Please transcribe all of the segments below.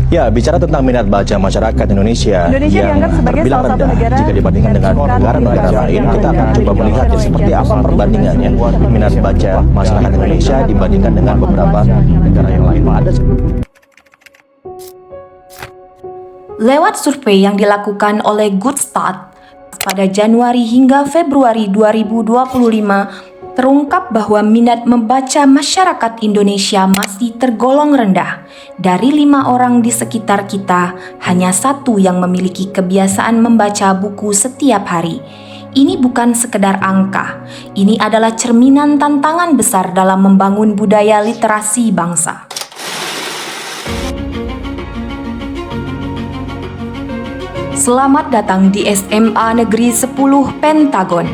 Ya, bicara tentang minat baca masyarakat Indonesia yang dianggap sebagai terbilang salah satu rendah negara jika dibandingkan dengan negara-negara lain, kita akan coba melihat seperti apa perbandingannya minat baca masyarakat Indonesia dibandingkan dengan beberapa negara yang lain. Lewat survei yang dilakukan oleh Good Start pada Januari hingga Februari 2025, terungkap bahwa minat membaca masyarakat Indonesia masih tergolong rendah. Dari 5 orang di sekitar kita, hanya 1 yang memiliki kebiasaan membaca buku setiap hari. Ini bukan sekedar angka, ini adalah cerminan tantangan besar dalam membangun budaya literasi bangsa. Selamat datang di SMA Negeri 10 Pentagon,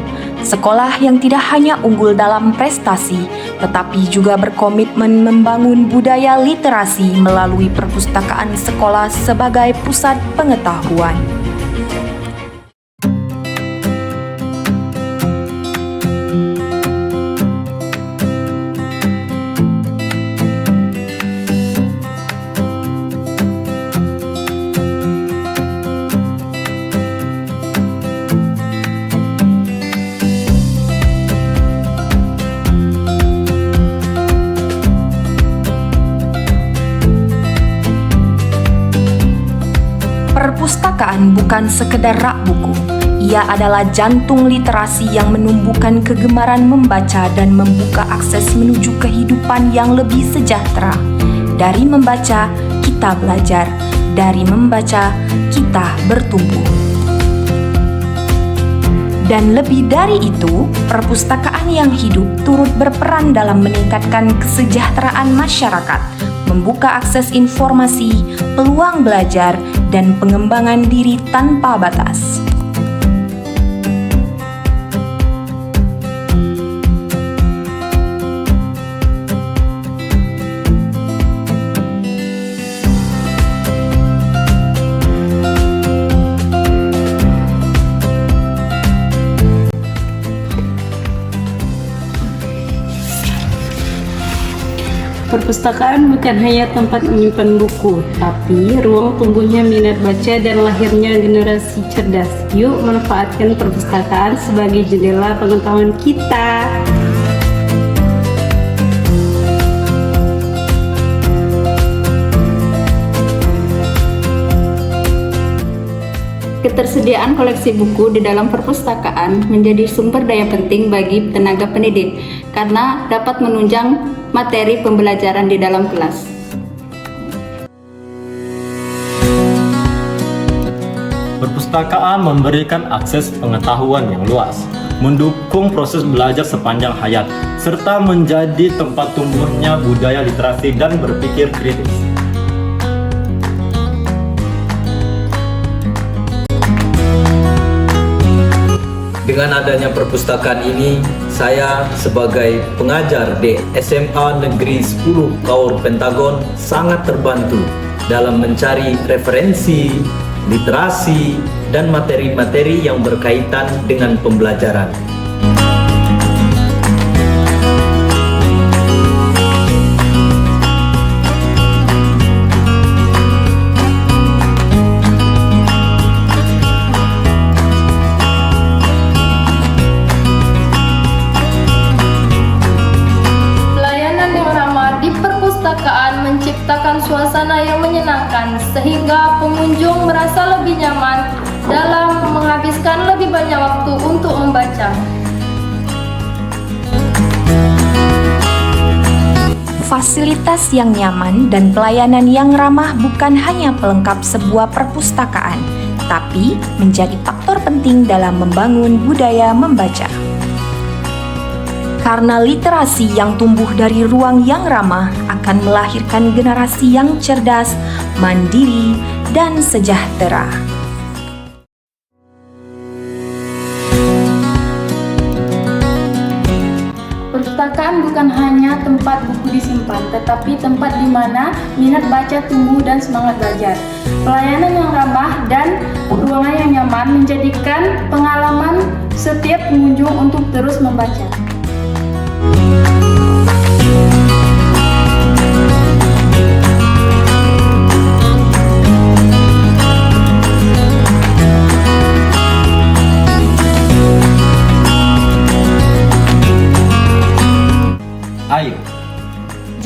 sekolah yang tidak hanya unggul dalam prestasi, tetapi juga berkomitmen membangun budaya literasi melalui perpustakaan sekolah sebagai pusat pengetahuan. Perpustakaan bukan sekedar rak buku. Ia adalah jantung literasi yang menumbuhkan kegemaran membaca dan membuka akses menuju kehidupan yang lebih sejahtera. Dari membaca, kita belajar. Dari membaca, kita bertumbuh. Dan lebih dari itu, perpustakaan yang hidup turut berperan dalam meningkatkan kesejahteraan masyarakat, membuka akses informasi, peluang belajar, dan pengembangan diri tanpa batas. Perpustakaan bukan hanya tempat menyimpan buku, tapi ruang tumbuhnya minat baca dan lahirnya generasi cerdas. Yuk manfaatkan perpustakaan sebagai jendela pengetahuan kita. Ketersediaan koleksi buku di dalam perpustakaan menjadi sumber daya penting bagi tenaga pendidik karena dapat menunjang materi pembelajaran di dalam kelas. Perpustakaan memberikan akses pengetahuan yang luas, mendukung proses belajar sepanjang hayat, serta menjadi tempat tumbuhnya budaya literasi dan berpikir kritis. Dengan adanya perpustakaan ini, saya sebagai pengajar di SMA Negeri 10 Kaur Pentagon sangat terbantu dalam mencari referensi, literasi, dan materi-materi yang berkaitan dengan pembelajaran. Menciptakan suasana yang menyenangkan sehingga pengunjung merasa lebih nyaman dalam menghabiskan lebih banyak waktu untuk membaca. Fasilitas yang nyaman dan pelayanan yang ramah bukan hanya pelengkap sebuah perpustakaan, tapi menjadi faktor penting dalam membangun budaya membaca. Karena literasi yang tumbuh dari ruang yang ramah akan melahirkan generasi yang cerdas, mandiri, dan sejahtera. Perpustakaan bukan hanya tempat buku disimpan, tetapi tempat di mana minat baca tumbuh dan semangat belajar. Pelayanan yang ramah dan ruangan yang nyaman menjadikan pengalaman setiap pengunjung untuk terus membaca.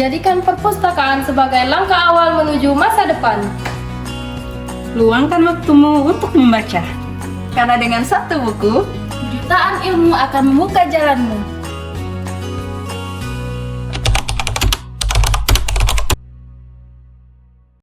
Jadikan perpustakaan sebagai langkah awal menuju masa depan. Luangkan waktumu untuk membaca. Karena dengan satu buku, Jutaan ilmu akan membuka jalanmu.